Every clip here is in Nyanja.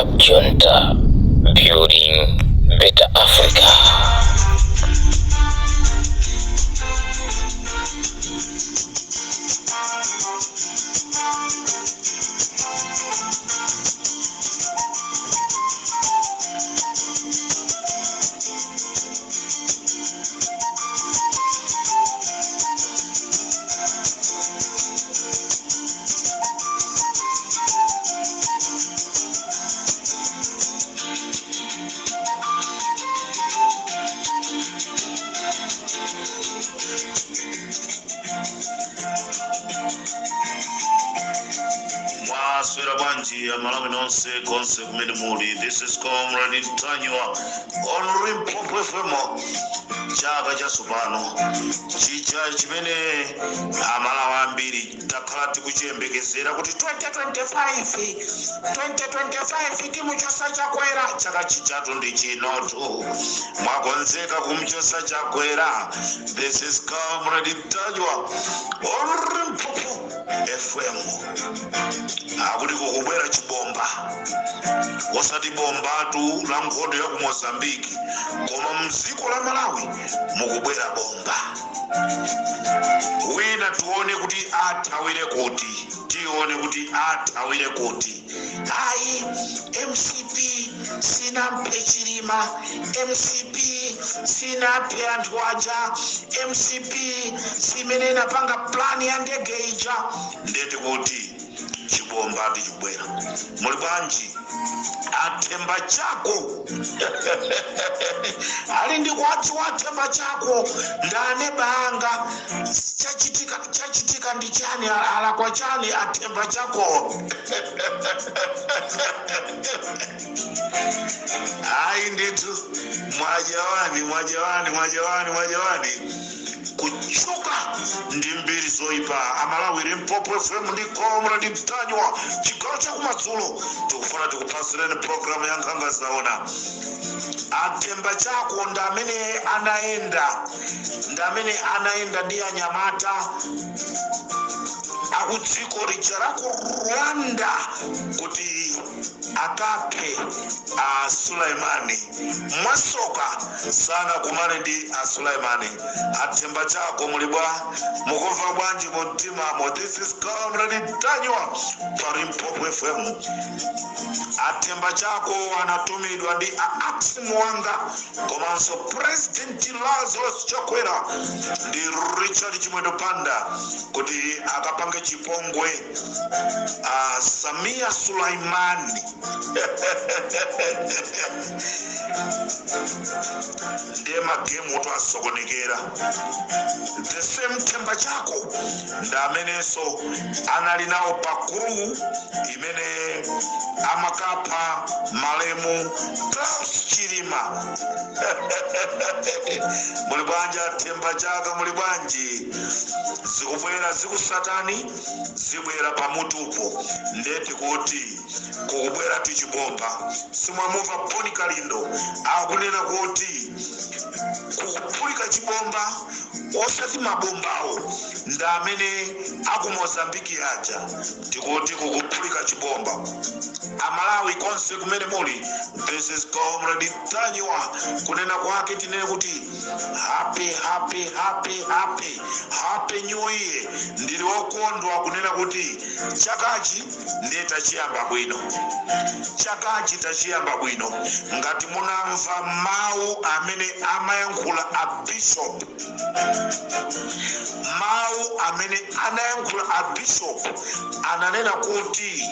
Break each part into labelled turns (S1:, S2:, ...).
S1: Up Junta, building better Africa.
S2: This is Comrade Tanywa on Limpopo FM. Chaka cha Subano chicha chimene amalawa ambiri takalati kuchiyembekezera kuti 2025 timu chosa chakwera chaka chichatu ndi chinotu mwakonzeka kumchosa chakwera. This is Comrade Tanywa on Limpopo FM. Akuti kukubwera chibomba osati bombatu la nkhondo ya ku Mozambique koma mziko la Malawi mukubwera bomba. Wina tuone kuti athawire kuti, tione kuti athawire kuti. Hayi MCP sina mpechirima, MCP sina pe anthu aja, MCP simene napanga plan ya ndege ija. Ndeti kuti chibomba tichibwera. Muli bwanji atemba chako ali ndi kwati watemba chako ndane banga chachitika ndi chani ala kwa chani atemba chako. Ai nditu mwajawani kuchuka ndi mbiri zoipa. Amalawi Limpopo FM ndi Comrade Tanywa chigawo cha kumadzulo tikufuna tikupasireni programu ya Nkhanga Zaona. Atemba chako ndamene anaenda ndi anyamata akudziko lija la ku Rwanda kuti akaphe Sulaimani. Mwasoka sana kumane ndi Sulaimani. Atemba chako mulibwa mukumva bwanji mumtimamo. This is Comrade Tanywa pa Limpopo FM. Atemba chako anatumidwa ndi Aximu wanga komanso President Lazarus Chakwera ndi Richard Chimwendo Panda kuti akapange chipongwe Samia Sulaimani. Ndema game uto asokonekera. The same temba chako ndameneso anali nawo pakuru imene amakapa malemu Klaus Chilima. Muli bwanji temba chaka muli bwanji zikubwera zikusatani zibwera pamutupo. Ndeti kuti kukubwera tichibomba simwamuva Boni Kalindo akunena kuti kukupulika chibomba osati mabombawo ndamene aku Mozambique aja tikuti kukupulika chibomba. Amalawi konse kumene muli. This is Comrade Tanywa kunena kwake tinene kuti happy new year. Ndili wokondwa kunena kuti chakachi ndiye tachiyamba bwino. Chakachi tachiyamba bwino. Ngati munamva mawu amene amayankhula a bishop, mawu amene anayankhula a bishop ananena kuti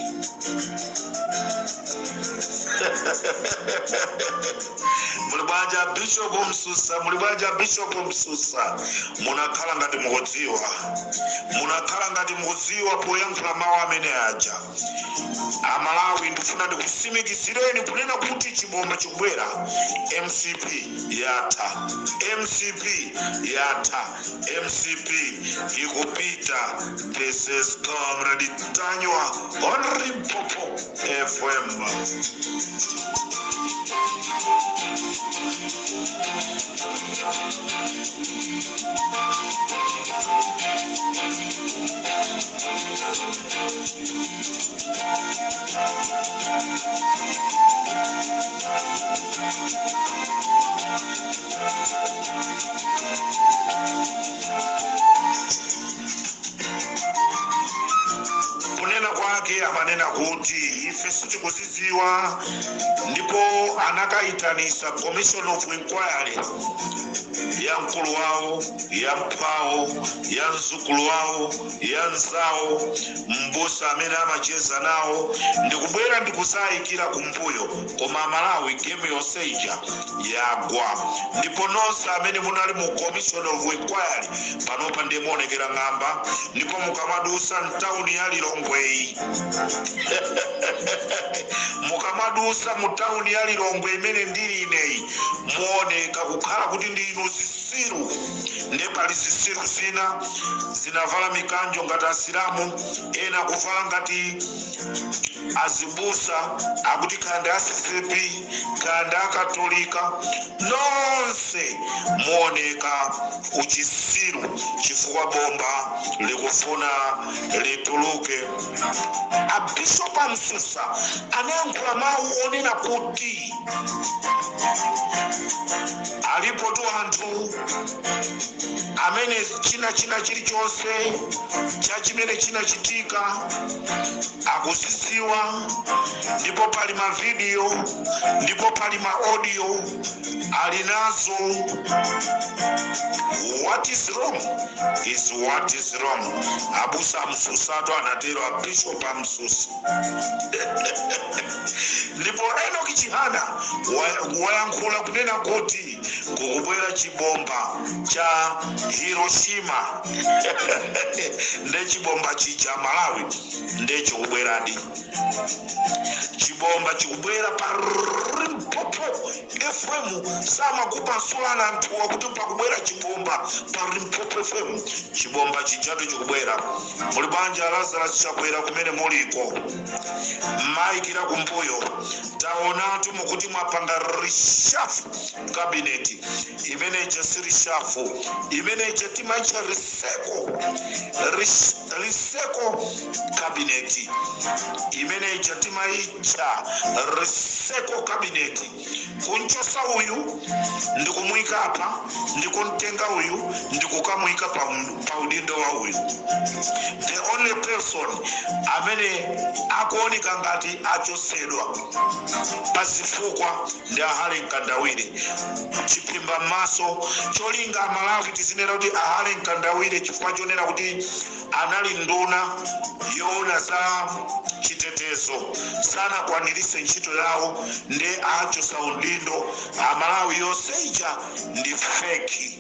S2: mulibwaja bishop Msusa munakhala ngati mukudziwa poyankhula mawu amene aja. Amalawi ndifuna ndikusimikizireni kunena kuti chibomba chikubwera. MCP yatha, MCP ikupita. This is Comrade Tanywa on Limpopo FM. kuti ife sitikuzidziwa, ndipo anakaitanisa commission of inquiry ya mkulu wawo, ya mphawo, ya mzukulu wawo, ya nzawo, mbusa amene amacheza nawo, ndikubwera ndikusayikira kumbuyo, koma Malawi game yoseija yagwa. Ndipo nonse amene munali mu commission of inquiry panopa ndimuonekera ng'amba, ndipo mukamadusa mtawuni ya Lilongwe mukamadusa mu tawuni ya Lilongwe imene ndili ineyi, muoneka kukhala kuti ndi inu zisiru. Ndepali zisiru zina zinavala mikanjo ngati asilamu, ena kuvala ngati azibusa, akuti kanda asisipi, kanda akatolika, nonse muoneka uchisiru chifukwa bomba likufuna lituluke. Bishop Msusa anayankhula mawu onena kuti alipo tu anthu amene china chilichonse cha chimene chinachitika akuzidziwa, ndipo pali ma video, ndipo pali ma audio ali nazo. What is wrong is what is wrong. Abusa Msusato anatero Bishop Msusa ndipo Enoch Chihana wayankhula kunena kuti kukubwera chibomba cha Hiroshima nde chibomba chija Malawi nde chikubweradi. Chibomba chikubwera pa Limpopo FM samakupa sulana anthu wakuti pakubwera chibomba pa Limpopo FM. Chibomba chijato chikubwera. Muli banja Lazarus chakwera kumene muliko, maikira kumbuyo, taonatu mukuti mwapanga reshuffle cabinet imene chasiri shafu, imene chatima cha riseko cabinet, imene chatima icha riseko cabinet. Kunchosa uyu ndikumuika hapa, ndikuntenga uyu ndikukamuika pa udindo wa uyu. The only person amene akuoneka ngati achosedwa pasifukwa ndi Ahale Nkandawire. Chipimba maso cholinga Malawi tizinena kuti Ahale Nkandawire chifukwa chonena kuti anali nduna yoona za chitetezo sana kwanirise ntchito yawo, nde achosa udindo. Malawi yoseija ndi fake.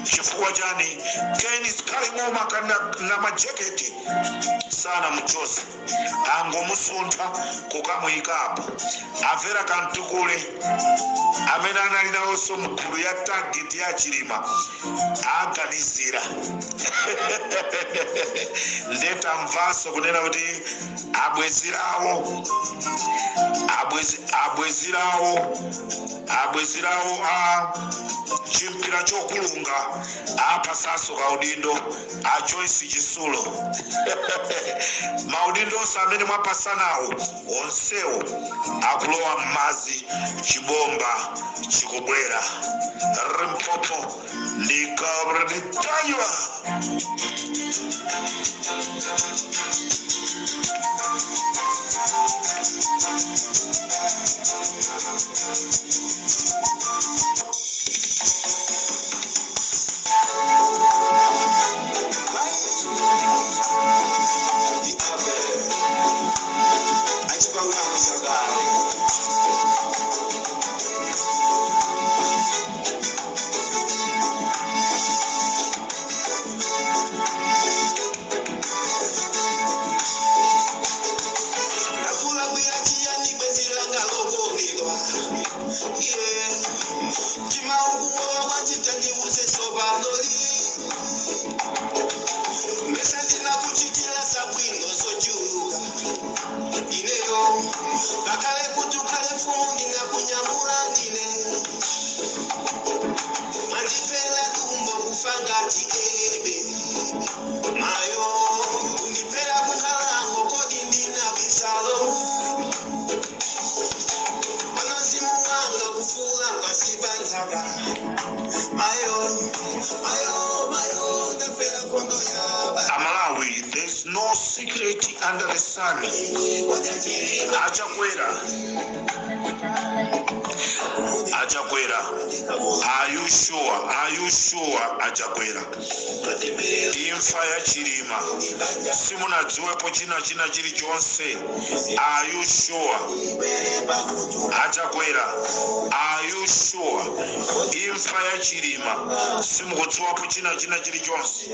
S2: Chifukwa chani? Kenis Kalimoma na majaketi sana mchosi angomusuntha kukamuyika apo. Avera kantukule amene anali nawonso mgulu ya target ya Chilima aganizira ndeta mvaso kunena kuti abwezirawo chimpira chokulunga apa saso kaudindo a Joyce Chisulo maudindo samene mwapasanawo onsewo akulowa mmazi. Chibomba chikubwera Limpopo likabra litanywa. Malawi, there's no secret under the sun. Achakwera. Are you sure? Are you sure? Achakwera. Imfa ya chirima. Simuna dziwepo china chiri chonse. Are you sure? Achakwera. Are you sure? Imfa ya chirima. Simukudziwapo china chiri chonse.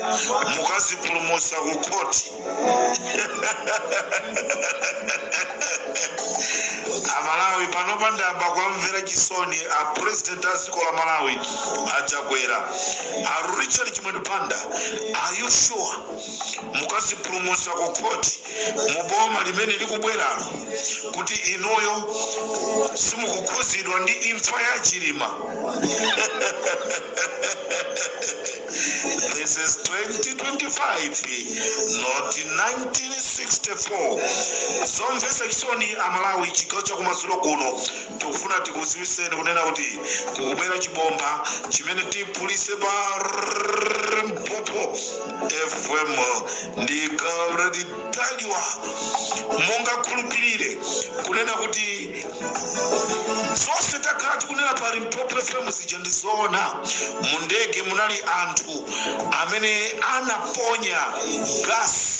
S2: Mukazi pulumusa kukoti. Amalawi panopanda bakwamvera chisoni a president asikola Malawi Achakwera. A Richard Chimwendupanda. Are you sure? Mukazi pulumusa kukoti. Muboma limene likubwera kuti inoyo simukukuzidwa ndi imfa ya chirima. This is 2025, not 1964. Zomvesa chisoni Amalawi chigawo cha kumasulu kuno tikufuna tikuziwiseni kunena kuti kukubwera chibomba chimene tipulise pa Limpopo FM ndikadaliwa mungakhulupirire kunena kuti zonse takhala tikunena pa Limpopo FM zija ndizoona. Mu ndege munali anthu amene anaponya gasi.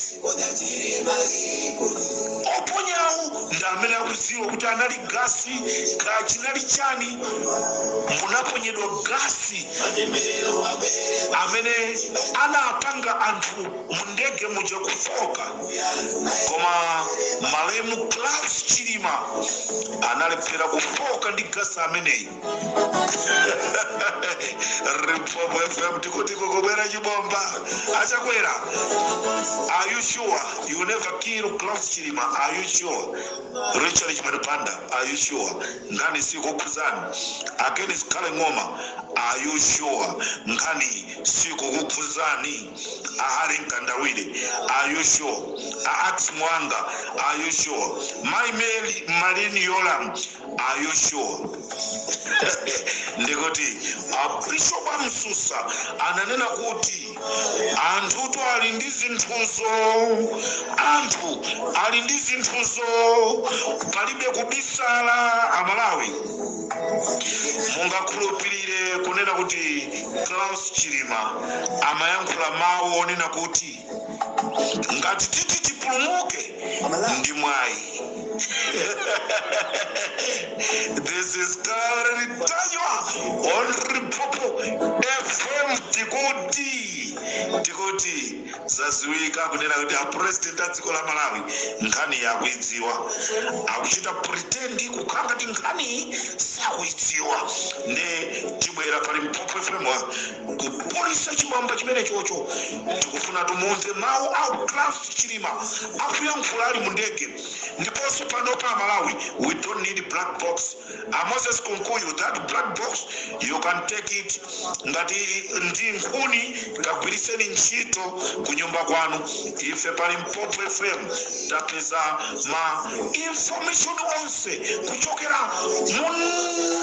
S2: Oponyawo ndi amene akudziwa kuti anali gasi kachinali chani. Munaponyedwa gasi amene anapanga anthu mu ndege muja kufoka. Koma malemu Klaus Chilima analephera kufoka ndi gasi ameneyi. Limpopo FM tikuti kukubwera chibomba. Achakwera. Are you sure you never kill Klaus Chilima? Are you sure? Richard Chimwendupanda, are you sure? Ngani sikukuzani. Against Kale Ngoma, are you sure? Ngani sikukuzani. Ahari Nkandawile, are you sure? Ax Mwanga, are you sure? My Marine Yolam, are you sure? Ndikoti Bishop Amsusa ananena kuti anthu to ali ndi zinthuzo, anthu ali ndi zinthuzo, palibe kubisala. Amalawi mungakhulupirire kunena kuti Klaus Chilima amayankhula mawu onena kuti ngati titi tipulumuke ndi mwayi. This is Karitanywa on Limpopo FM. Tikuti zaziwika kunena kuti a president adziko Malawi nkhani yakuidziwa. Akuchita pretend kukanga kuti nkhani sakuidziwa. Ne tibwera pa Limpopo FM kupolisa chibomba chimene chocho. Tikufuna tumumve mawu a Klaus Chilima akuyankhula ali mu ndege. Ndiponso panopa Malawi, we don't need black box. Moses Kunkuyu, that black box you can take it ngati ndi nkhuni kagwiriseni ntchito kunyumba kwanu. Ife pa Limpopo FM tapeza ma information onse kuchokera mu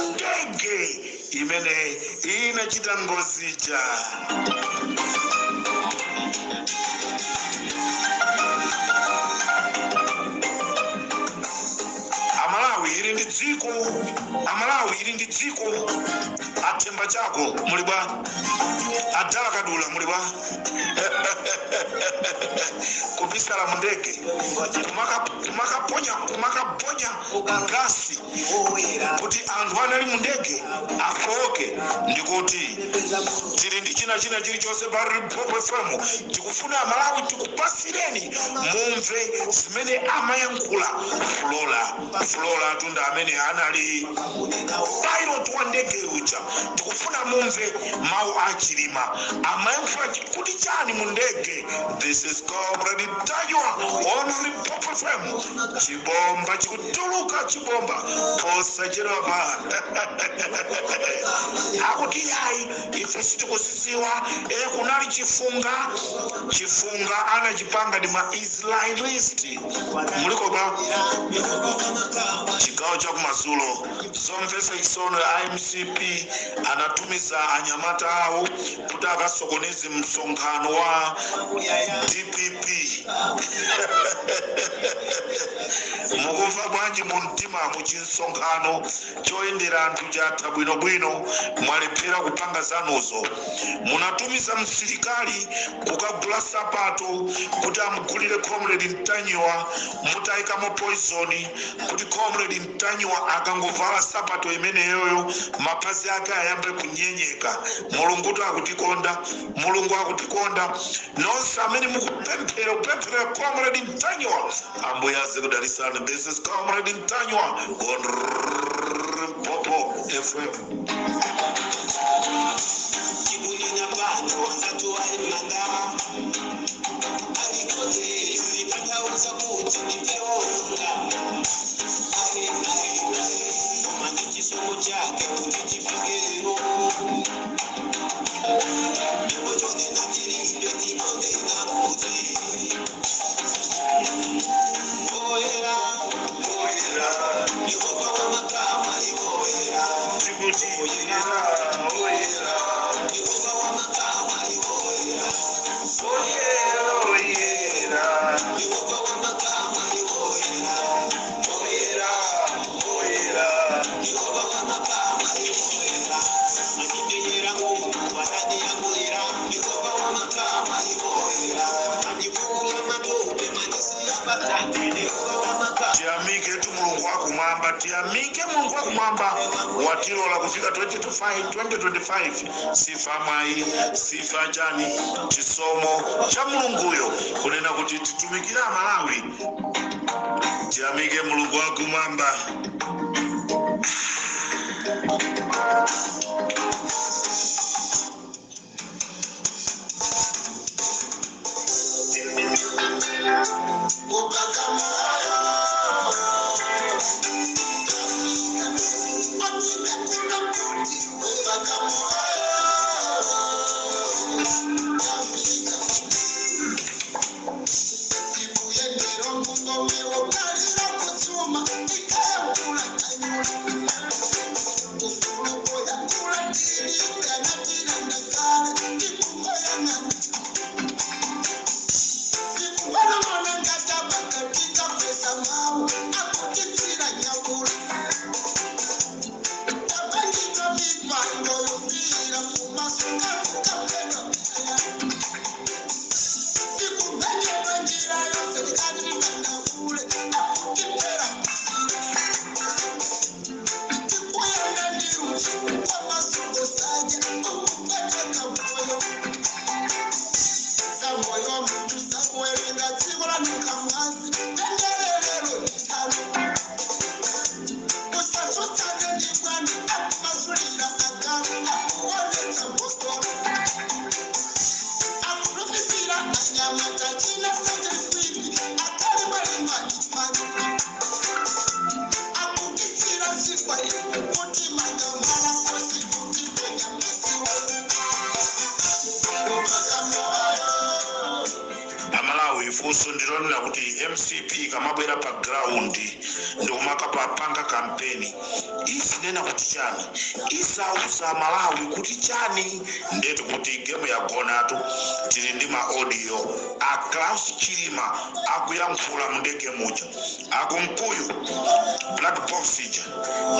S2: ndege imene inachita ngozija. Amalawi ili ndi dziko athemba chako muli bwa adala kadula muli bwa kubisala mu ndege kumakaponya gasi kuti anthu anali mu ndege afoke. Ndikuti tili ndi china chilichonse pa Limpopo FM tikufuna Amalawi tikupasireni mumve zimene amayankhula Flora tunda amene anali pilot wa ndege uja. Tikufuna mumve mawu a Chilima amayankhula kuti chani mu ndege. This is Comrade Tajwa on Limpopo FM. Chibomba chikutuluka chibomba posachedwapa. Akuti yayi ife sitikuzidziwa kunali chifunga anachipanga ndi ma Israelist. Muliko ba chigawo cha kumadzulo. Zomvetsa chisoni IMCP anatumiza anyamata awo kuti akasokoneze msonkhano wa DPP. Mukumva bwanji mu mtima muchinsonkhano choyendera anthu chatha bwinobwino mwalephera kupanga zanuzo. Munatumiza msilikali kukagula sapato kuti amugulire Comrade Mtanyiwa, mutayikamo poison kuti Comrade Mtanyiwa akangovala sapato imeneyoyo mapazi ake ayambe kunyenyeka. Mulungu akutikonda, Mulungu akutikonda. Nonse amene mukupemphera Comrade Mtanyiwa, Ambuye azikudalisani. This is Comrade Mtanyiwa on Popo FM. Tiamike Mulungu wakumwamba watilola kufika 2025 sifa mai sifa jani chisomo cha Mulunguyo kunena kuti titumikira Malawi. Tiamike Mulungu wakumwamba. Fuso ndilonera kuti MCP kamabwera pa ground ndokumaka panga kampeni isinena kuti chani isausa Malawi kuti chani ndetu kuti game ya gonatu tili ndi ma audio a Klaus Chilima akuyankhula mundege muja akumkuyu black box ija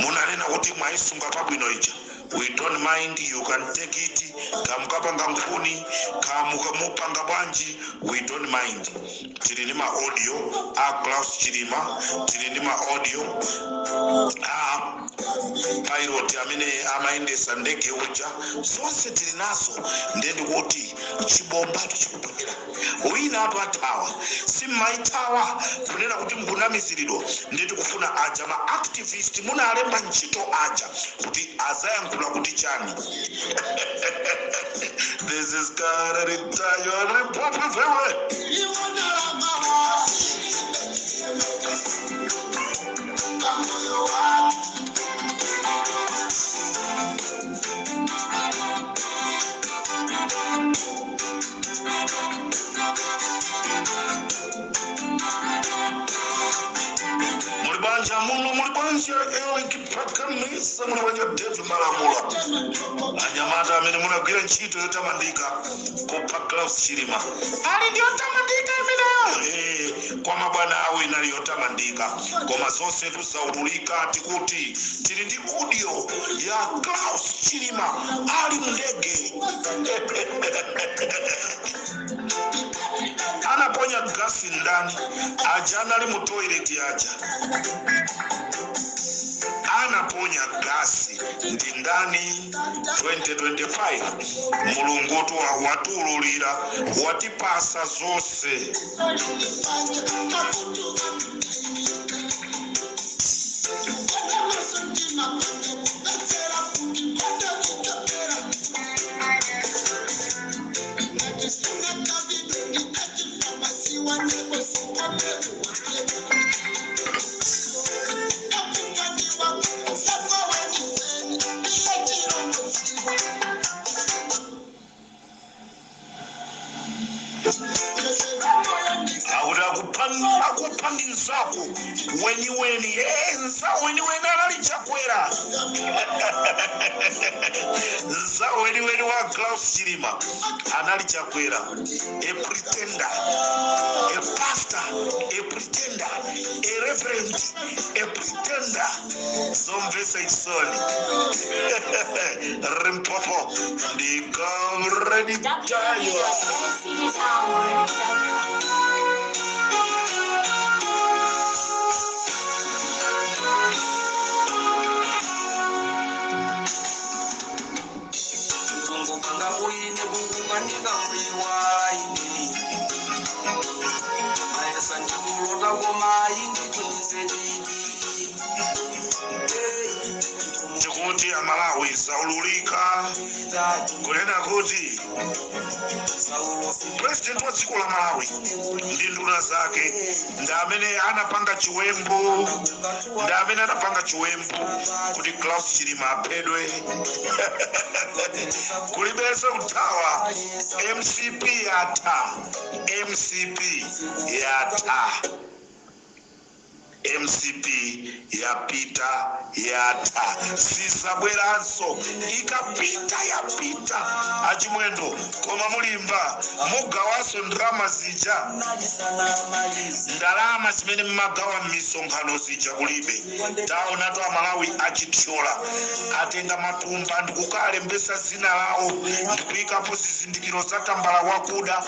S2: munanena kuti mwaisunga pabwino ija. We don't mind, you can take it. Kamukapanga nkhuni, kamupanga bwanji, we don't mind. Tilinima audio, Klaus Chilima, tilinima audio, pilot amene amaendesa ndege uja, zonse tilinaso ndende kuti chibombato chikubwera. Wina atu atawa, simaitawa kunena kuti mkunamiziridwa ndende kufuna aja ma activist muna alemba nchito aja kuti azayankula kuti chani. This is God and Mtanyiwa Popo FM. Mulibanja mulu mulibanja elikipakamiza mulibanja David Malamula anyamata amene munagwira ntchito yotamandika kupa Klaus Chilima ali ndi yotamandika imeneyo kwa mabwana awo inali yotamandika koma zonse tuzaululika tikuti tili ndi audio ya Klaus Chilima ali mndege anaponya gasi ndani ajana ali mu toilet aja anaponya gasi ndi ndani 2025 mulungu tu watululira watipasa zonse akupangizako weni nza weni anali Chakwera nza weni wa Klaus Chilima anali Chakwera a pretender, a pastor, a pretender, a reverend, a pretender. Zomvesa isoni Rimpopo ndiko ready tayo. Tikuti Amalawi saululika kunena kuti president wa dziko la Malawi ndi nduna zake ndamene anapanga chiwembu kuti Klaus Chilima aphedwe kulibesa kuthawa MCP yatha MCP yapita yatha sisabweranso ikapita yapita achimwendo koma mulimba mugawaso ndrama zija ndalama zimene mmagawa m'misonkhano zija kulibe taona to Amalawi achithyola atenga matumba ndikukalembesa zina lawo ndikuyikapo zizindikiro za tambala wakuda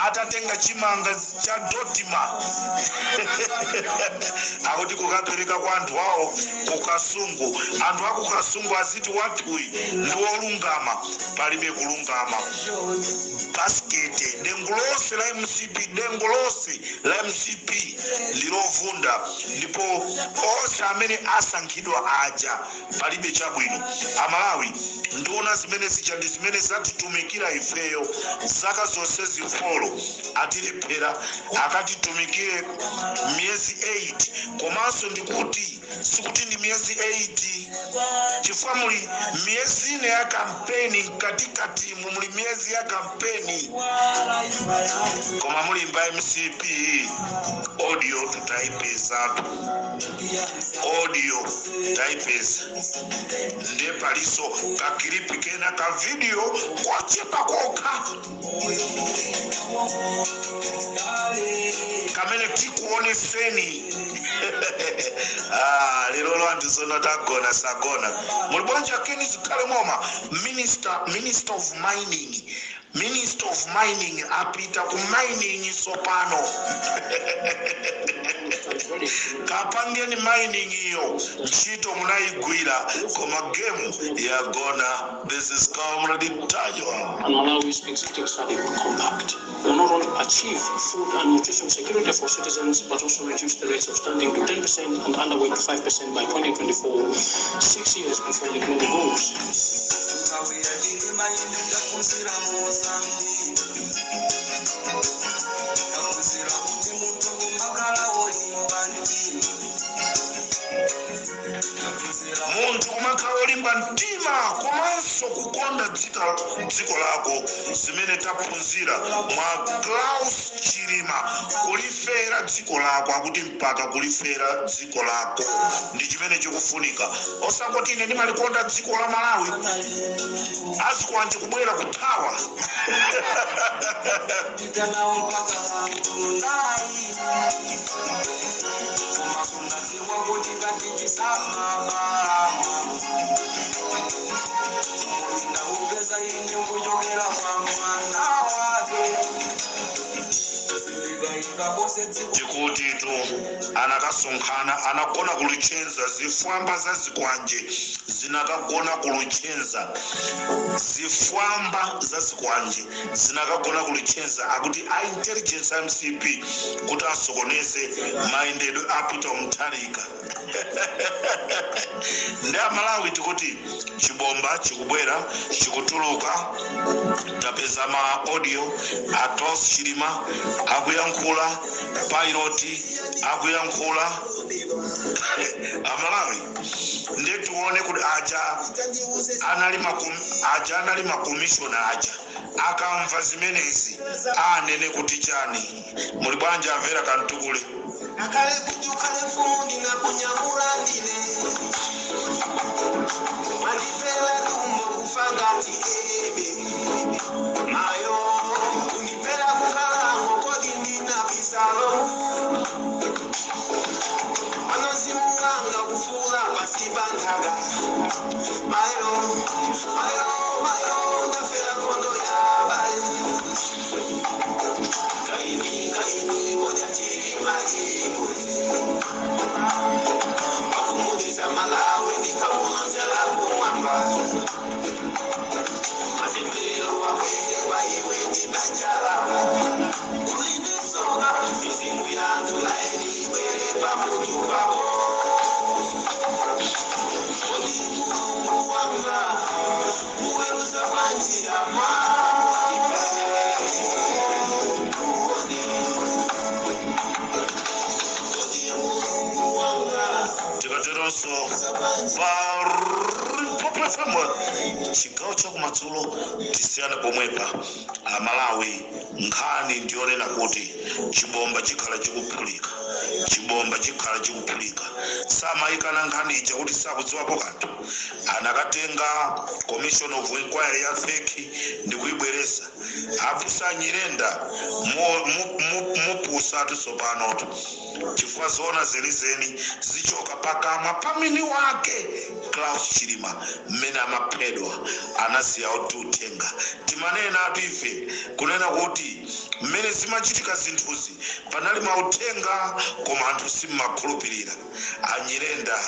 S2: atatenga chimanga cha Dotima akuti kukapereka kwa anthu awo kukasungu anthu akukasungu aziti wathuyi ndi wolungama palibe kulungama baskete dengu lonse la MCP lilovunda ndipo onse amene asankhidwa aja palibe chabwino. Amalawi nduna zimene zichandi zimene zatitumikira ifeyo zaka zonse zifolo atilephera akatitumikire miezi 8 komanso ndikuti sikuti ndi miezi 8 chifukwa muli miezi ine ya kampeni katikati muli miezi ya kampeni koma muli mba MCP audio tutaipeza nde paliso kakilipi kena ka video kwa chepa koka kamene kikuoneseni lero andizona tagona sagona mulibonja keni zikale moma minister of mining apita ku mining sopano kapangeni mining iyo chito munaigwira koma game ya gona. This is Comrade Tajwa.
S3: And Malawi's executive study will compact will not only achieve food and nutrition security for citizens but also reduce the rates of stunting to 10% and underweight to 5% by 2024, 6 years before the global goals.
S2: munthu kumakhala olimba mtima komanso kukonda dziko lako zimene taphunzira mwa Klaus Chilima. Kulifera dziko lako akuti mpaka kulifera dziko lako ndi chimene chikufunika. Osangoti ine ndimalikonda dziko la Malawi azikwanje kubwera kuthawa. Tikuti tu anakasonkhana anagona kuluchenza zifwamba za zikwanje zinakagona kuluchenza zifwamba za zikwanje zinakagona kuluchenza akuti a intelligence MCP kuti asokoneze mayendedwe apita umtalika. Ndi Malawi tikuti chibomba chikubwera chikutuluka tapeza ma audio a Klaus Chilima akuyankhula piloti akuyankhula Malawi ndituone kuti aja anali makomishona aja akamva zimenezi anene kuti chani muli bwanja amvera kantukule
S4: akale kujukale fundi na kunyamula ndine manipela dumbo kufangati ebe mayo unipela kukala ngokodi ndina pisalo manozimunganga kufula pasibantaga mayo ndafela kondo ya bale kaini moja chiri akumuliza Malawi nikamuanza la kumwamba matembelo wawewe ni banjala ulinisonga mizimu yangu laeni wele pamoja wako ulimu wanga uweruza manjira
S2: tikateronso papafemwe chigawo chakumadzulo tisiyane pomwepa Malawi nkhani ndionena kuti chibomba chikhala chikuphulika samayikana nkhani ija kuti sakudziwapo kanthu anakatenga commission of inquiry ya feki ndi kuibweresa apusa Nyirenda mupusa atisopanoto chifukwa zona zenizeni zichoka pakamwa pamini wake Klaus Chilima mmene amaphedwa anasiya utenga timanena atu ife kunena kuti mmene zimachitika zinthuzi panali mautenga koma anthu simmakhulupirira. Anyirenda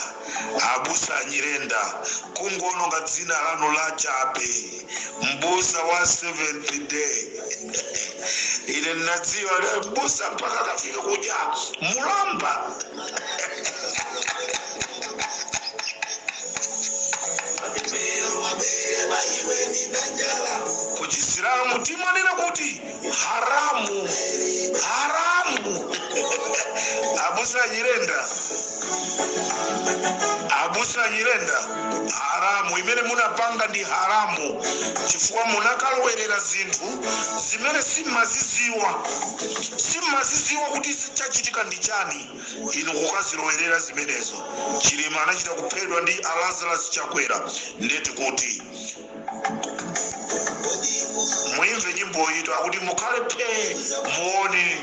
S2: abusa Anyirenda kungononga dzina lanu la chabe mbusa wa 7th day ile nadziwa mbusa mpaka kafika kuja mulamba kujisilamu timanena kuti haramu abusa Anyirenda haramu imene munapanga ndi haramu chifukwa munakalowerera zinthu zimene simaziziwa kuti chachitika ndi chani inu kukazilowerera zimenezo. Chilima anachita kuphedwa ndi Lazarus Chakwera ndeti kuti muimve nyimbo ito akuti mukhale phe muone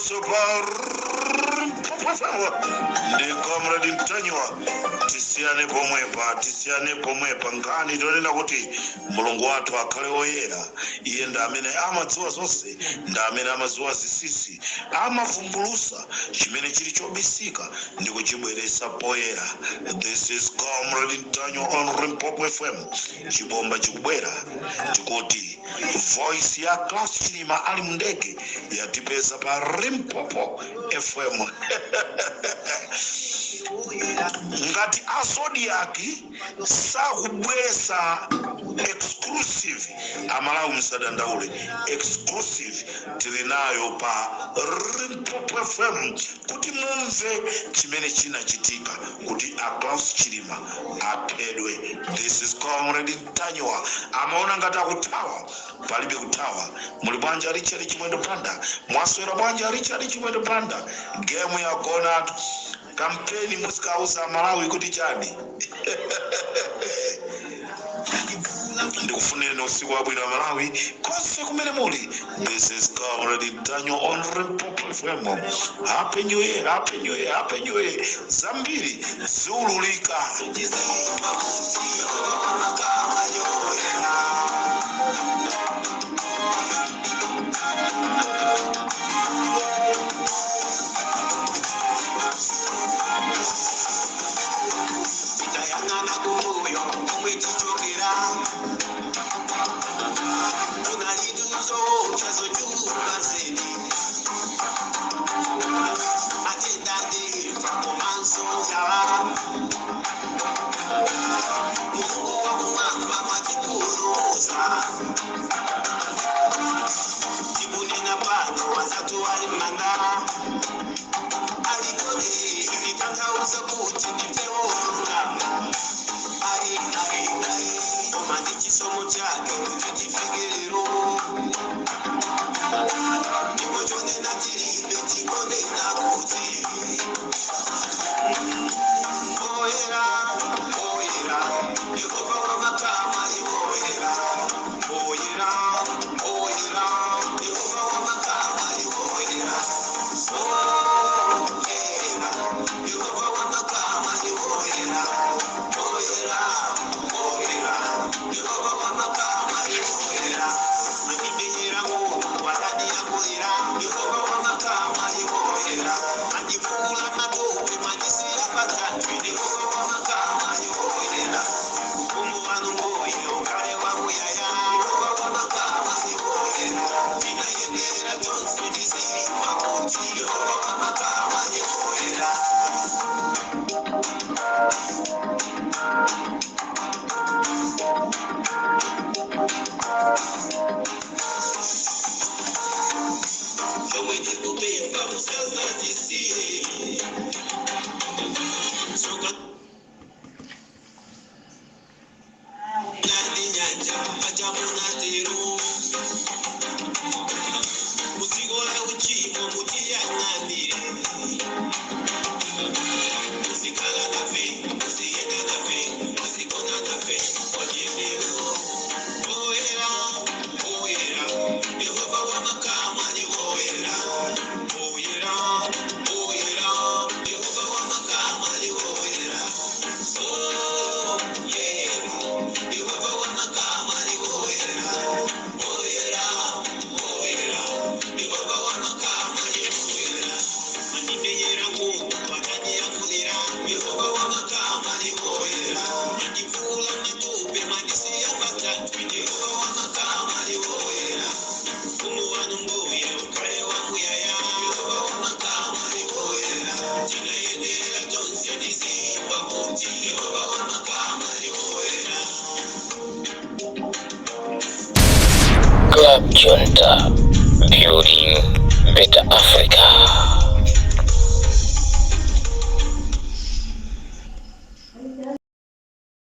S2: Super ndi Comrade Mtanywa. Tisiyane pomwepa ngani tonena kuti mulungu wathu akhale oyera. Iye ndi amene amadziwa zonse, ndi amene amadziwa zisisi, amavumbulusa chimene chili chobisika ndi kuchibweresa poyera. This is Comrade Mtanywa on Limpopo FM. Chibomba chikubwera chikuti voice ya Class Chilima ali mndege yatipeza pa Limpopo FM. Ngati asodiaki sakubwesa exclusive amalawi msadandaule exclusive tilinayo pa Limpopo FM kuti mumve chimene chinachitika kuti a Class Chilima aphedwe. This is Comrade Mtanywa. Amaona ngati akuthawa, palibe kuthawa. Muli bwanja Richard Chimwendo Panda, mwaswera bwanja Richard Chimwendo Panda. Game ya gona kampeni musikauza Malawi kuti chani. Ndikufunire usiku wabwino Malawi konse kumene muli. This is Comrade Mtanywa on Limpopo FM. Happy New Year, Happy New Year, Happy New Year. Zambiri zululika.
S1: Club Junta, building better Africa.